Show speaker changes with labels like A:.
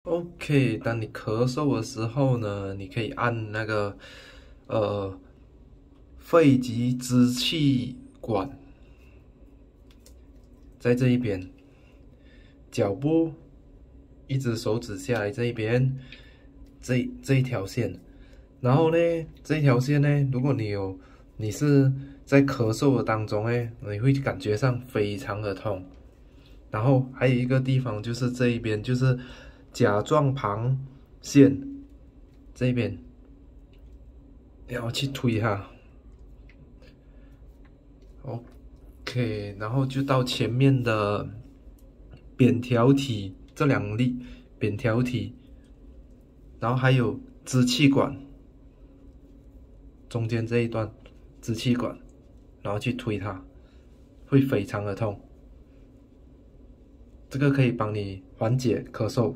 A: OK，当你咳嗽的时候呢，你可以按那个呃肺及支气管在这一边，脚部一只手指下来这一边，这一条线，然后呢，这一条线呢，如果你是在咳嗽的当中呢，你会感觉上非常的痛。然后还有一个地方就是这一边，就是甲状旁线这一边，然后去推它，OK，然后就到前面的扁条体这两粒扁条体，然后还有支气管中间这一段支气管，然后去推它，会非常的痛。这个可以帮你缓解咳嗽。